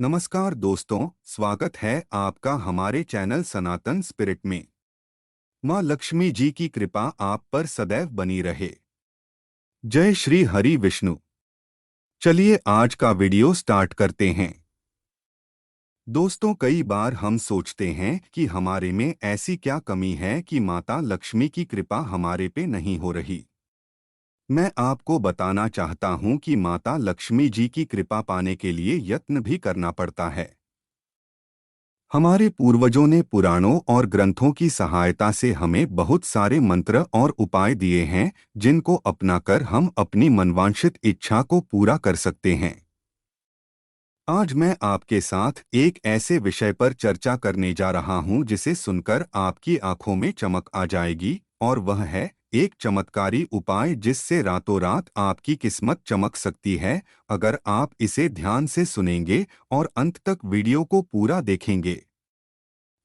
नमस्कार दोस्तों, स्वागत है आपका हमारे चैनल सनातन स्पिरिट में। माँ लक्ष्मी जी की कृपा आप पर सदैव बनी रहे। जय श्री हरि विष्णु। चलिए आज का वीडियो स्टार्ट करते हैं। दोस्तों, कई बार हम सोचते हैं कि हमारे में ऐसी क्या कमी है कि माता लक्ष्मी की कृपा हमारे पे नहीं हो रही। मैं आपको बताना चाहता हूँ कि माता लक्ष्मी जी की कृपा पाने के लिए यत्न भी करना पड़ता है। हमारे पूर्वजों ने पुराणों और ग्रंथों की सहायता से हमें बहुत सारे मंत्र और उपाय दिए हैं, जिनको अपनाकर हम अपनी मनवांछित इच्छा को पूरा कर सकते हैं। आज मैं आपके साथ एक ऐसे विषय पर चर्चा करने जा रहा हूं जिसे सुनकर आपकी आंखों में चमक आ जाएगी, और वह है एक चमत्कारी उपाय जिससे रातों रात आपकी किस्मत चमक सकती है, अगर आप इसे ध्यान से सुनेंगे और अंत तक वीडियो को पूरा देखेंगे।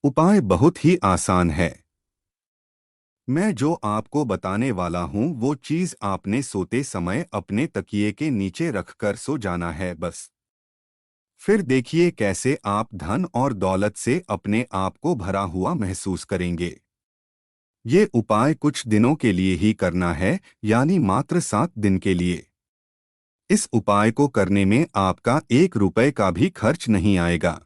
उपाय बहुत ही आसान है। मैं जो आपको बताने वाला हूं वो चीज आपने सोते समय अपने तकिए के नीचे रखकर सो जाना है बस। फिर देखिए कैसे आप धन और दौलत से अपने आप को भरा हुआ महसूस करेंगे। ये उपाय कुछ दिनों के लिए ही करना है, यानी मात्र 7 दिन के लिए। इस उपाय को करने में आपका 1 रुपए का भी खर्च नहीं आएगा।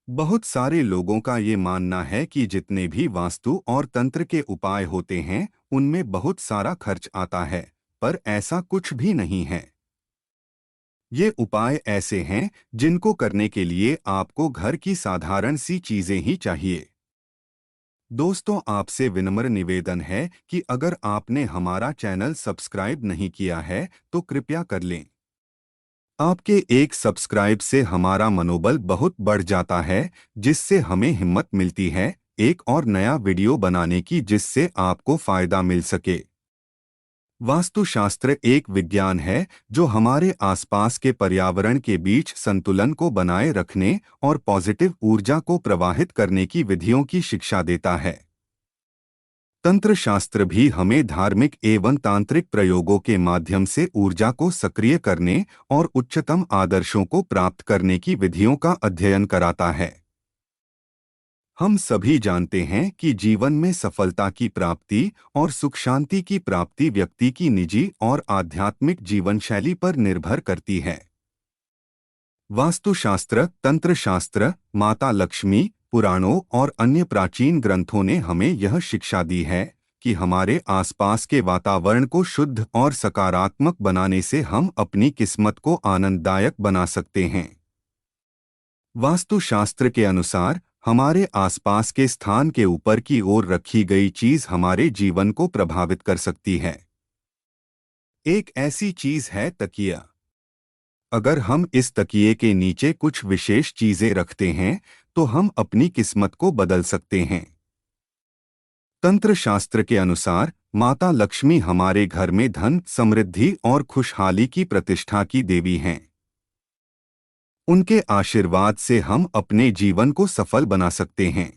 बहुत सारे लोगों का ये मानना है कि जितने भी वास्तु और तंत्र के उपाय होते हैं उनमें बहुत सारा खर्च आता है, पर ऐसा कुछ भी नहीं है। ये उपाय ऐसे हैं जिनको करने के लिए आपको घर की साधारण सी चीजें ही चाहिए। दोस्तों, आपसे विनम्र निवेदन है कि अगर आपने हमारा चैनल सब्सक्राइब नहीं किया है तो कृपया कर लें। आपके एक सब्सक्राइब से हमारा मनोबल बहुत बढ़ जाता है, जिससे हमें हिम्मत मिलती है एक और नया वीडियो बनाने की जिससे आपको फायदा मिल सके। वास्तुशास्त्र एक विज्ञान है जो हमारे आसपास के पर्यावरण के बीच संतुलन को बनाए रखने और पॉजिटिव ऊर्जा को प्रवाहित करने की विधियों की शिक्षा देता है। तंत्र शास्त्र भी हमें धार्मिक एवं तांत्रिक प्रयोगों के माध्यम से ऊर्जा को सक्रिय करने और उच्चतम आदर्शों को प्राप्त करने की विधियों का अध्ययन कराता है। हम सभी जानते हैं कि जीवन में सफलता की प्राप्ति और सुख शांति की प्राप्ति व्यक्ति की निजी और आध्यात्मिक जीवन शैली पर निर्भर करती है। वास्तुशास्त्र, तंत्र शास्त्र, माता लक्ष्मी, पुराणों और अन्य प्राचीन ग्रंथों ने हमें यह शिक्षा दी है कि हमारे आसपास के वातावरण को शुद्ध और सकारात्मक बनाने से हम अपनी किस्मत को आनंददायक बना सकते हैं। वास्तुशास्त्र के अनुसार हमारे आसपास के स्थान के ऊपर की ओर रखी गई चीज हमारे जीवन को प्रभावित कर सकती है। एक ऐसी चीज है तकिया। अगर हम इस तकिए के नीचे कुछ विशेष चीजें रखते हैं तो हम अपनी किस्मत को बदल सकते हैं। तंत्र शास्त्र के अनुसार माता लक्ष्मी हमारे घर में धन, समृद्धि और खुशहाली की प्रतिष्ठा की देवी हैं। उनके आशीर्वाद से हम अपने जीवन को सफल बना सकते हैं।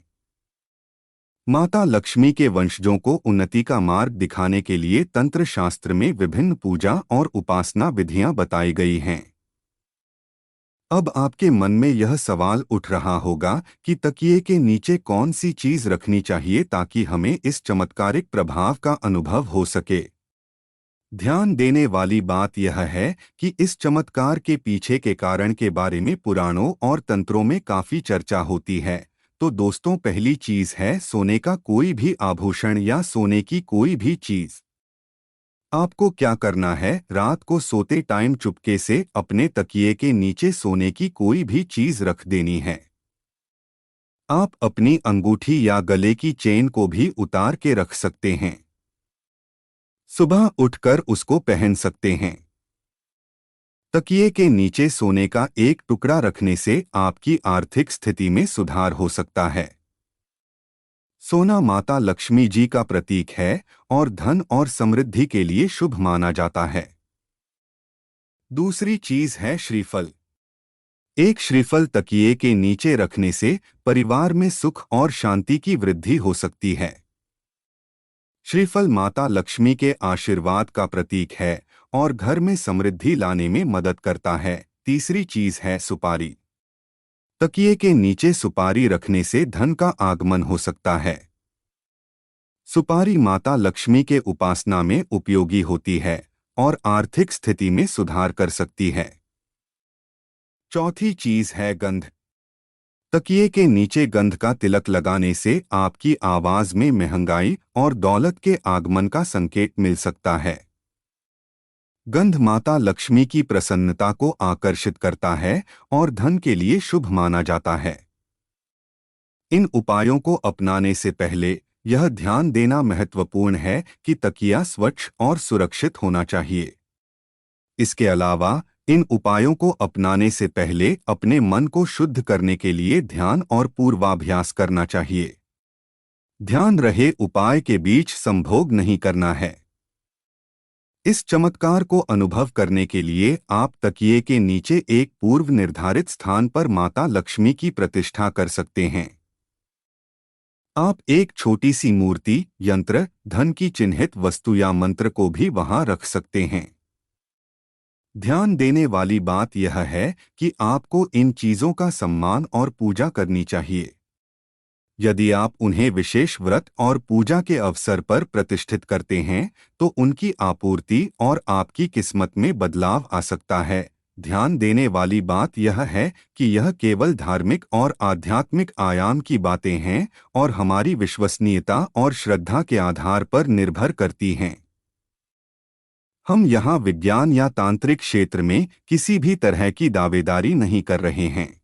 माता लक्ष्मी के वंशजों को उन्नति का मार्ग दिखाने के लिए तंत्र शास्त्र में विभिन्न पूजा और उपासना विधियां बताई गई हैं। अब आपके मन में यह सवाल उठ रहा होगा कि तकिए के नीचे कौन सी चीज रखनी चाहिए ताकि हमें इस चमत्कारिक प्रभाव का अनुभव हो सके। ध्यान देने वाली बात यह है कि इस चमत्कार के पीछे के कारण के बारे में पुराणों और तंत्रों में काफी चर्चा होती है। तो दोस्तों, पहली चीज है सोने का कोई भी आभूषण या सोने की कोई भी चीज। आपको क्या करना है, रात को सोते टाइम चुपके से अपने तकिए के नीचे सोने की कोई भी चीज रख देनी है। आप अपनी अंगूठी या गले की चेन को भी उतार के रख सकते हैं। सुबह उठकर उसको पहन सकते हैं। तकिए के नीचे सोने का एक टुकड़ा रखने से आपकी आर्थिक स्थिति में सुधार हो सकता है। सोना माता लक्ष्मी जी का प्रतीक है और धन और समृद्धि के लिए शुभ माना जाता है। दूसरी चीज है श्रीफल। एक श्रीफल तकिए के नीचे रखने से परिवार में सुख और शांति की वृद्धि हो सकती है। श्रीफल माता लक्ष्मी के आशीर्वाद का प्रतीक है और घर में समृद्धि लाने में मदद करता है। तीसरी चीज है सुपारी। तकिए के नीचे सुपारी रखने से धन का आगमन हो सकता है। सुपारी माता लक्ष्मी के उपासना में उपयोगी होती है और आर्थिक स्थिति में सुधार कर सकती है। चौथी चीज है गंध। तकिए के नीचे गंध का तिलक लगाने से आपकी आवाज में महंगाई और दौलत के आगमन का संकेत मिल सकता है। गंध माता लक्ष्मी की प्रसन्नता को आकर्षित करता है और धन के लिए शुभ माना जाता है। इन उपायों को अपनाने से पहले यह ध्यान देना महत्वपूर्ण है कि तकिया स्वच्छ और सुरक्षित होना चाहिए। इसके अलावा इन उपायों को अपनाने से पहले अपने मन को शुद्ध करने के लिए ध्यान और पूर्वाभ्यास करना चाहिए। ध्यान रहे उपाय के बीच संभोग नहीं करना है। इस चमत्कार को अनुभव करने के लिए आप तकिए के नीचे एक पूर्व निर्धारित स्थान पर माता लक्ष्मी की प्रतिष्ठा कर सकते हैं। आप एक छोटी सी मूर्ति, यंत्र, धन की चिन्हित वस्तु या मंत्र को भी वहां रख सकते हैं। ध्यान देने वाली बात यह है कि आपको इन चीजों का सम्मान और पूजा करनी चाहिए। यदि आप उन्हें विशेष व्रत और पूजा के अवसर पर प्रतिष्ठित करते हैं, तो उनकी आपूर्ति और आपकी किस्मत में बदलाव आ सकता है। ध्यान देने वाली बात यह है कि यह केवल धार्मिक और आध्यात्मिक आयाम की बातें हैं और हमारी विश्वसनीयता और श्रद्धा के आधार पर निर्भर करती हैं। हम यहाँ विज्ञान या तांत्रिक क्षेत्र में किसी भी तरह की दावेदारी नहीं कर रहे हैं।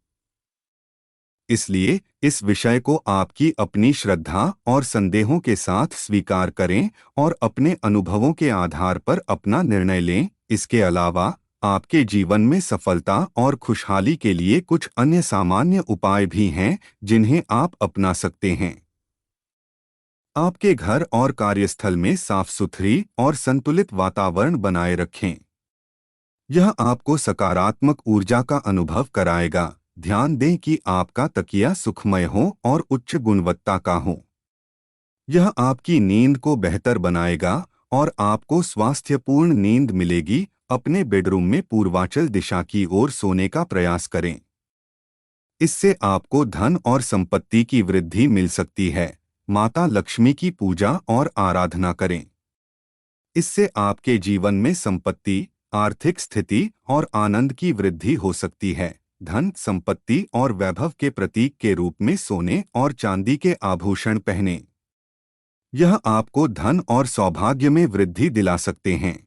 इसलिए इस विषय को आपकी अपनी श्रद्धा और संदेहों के साथ स्वीकार करें और अपने अनुभवों के आधार पर अपना निर्णय लें। इसके अलावा आपके जीवन में सफलता और खुशहाली के लिए कुछ अन्य सामान्य उपाय भी हैं जिन्हें आप अपना सकते हैं। आपके घर और कार्यस्थल में साफ सुथरी और संतुलित वातावरण बनाए रखें। यह आपको सकारात्मक ऊर्जा का अनुभव कराएगा। ध्यान दें कि आपका तकिया सुखमय हो और उच्च गुणवत्ता का हो। यह आपकी नींद को बेहतर बनाएगा और आपको स्वास्थ्यपूर्ण नींद मिलेगी। अपने बेडरूम में पूर्वांचल दिशा की ओर सोने का प्रयास करें। इससे आपको धन और संपत्ति की वृद्धि मिल सकती है। माता लक्ष्मी की पूजा और आराधना करें। इससे आपके जीवन में संपत्ति, आर्थिक स्थिति और आनंद की वृद्धि हो सकती है। धन, संपत्ति और वैभव के प्रतीक के रूप में सोने और चांदी के आभूषण पहनें। यह आपको धन और सौभाग्य में वृद्धि दिला सकते हैं।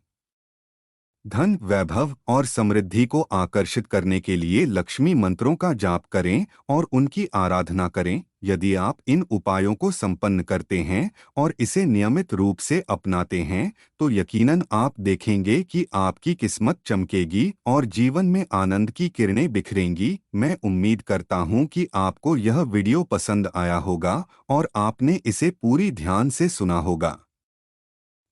धन, वैभव और समृद्धि को आकर्षित करने के लिए लक्ष्मी मंत्रों का जाप करें और उनकी आराधना करें। यदि आप इन उपायों को संपन्न करते हैं और इसे नियमित रूप से अपनाते हैं, तो यकीनन आप देखेंगे कि आपकी किस्मत चमकेगी और जीवन में आनंद की किरणें बिखरेंगी। मैं उम्मीद करता हूं कि आपको यह वीडियो पसंद आया होगा और आपने इसे पूरी ध्यान से सुना होगा।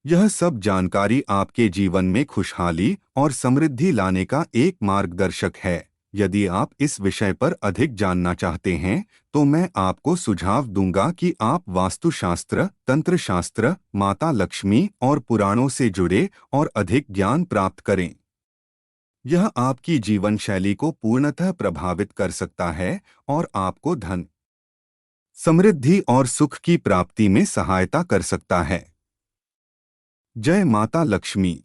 यह सब जानकारी आपके जीवन में खुशहाली और समृद्धि लाने का एक मार्गदर्शक है। यदि आप इस विषय पर अधिक जानना चाहते हैं, तो मैं आपको सुझाव दूंगा कि आप वास्तुशास्त्र, तंत्र शास्त्र, माता लक्ष्मी और पुराणों से जुड़े और अधिक ज्ञान प्राप्त करें। यह आपकी जीवन शैली को पूर्णतः प्रभावित कर सकता है और आपको धन, समृद्धि और सुख की प्राप्ति में सहायता कर सकता है। जय माता लक्ष्मी।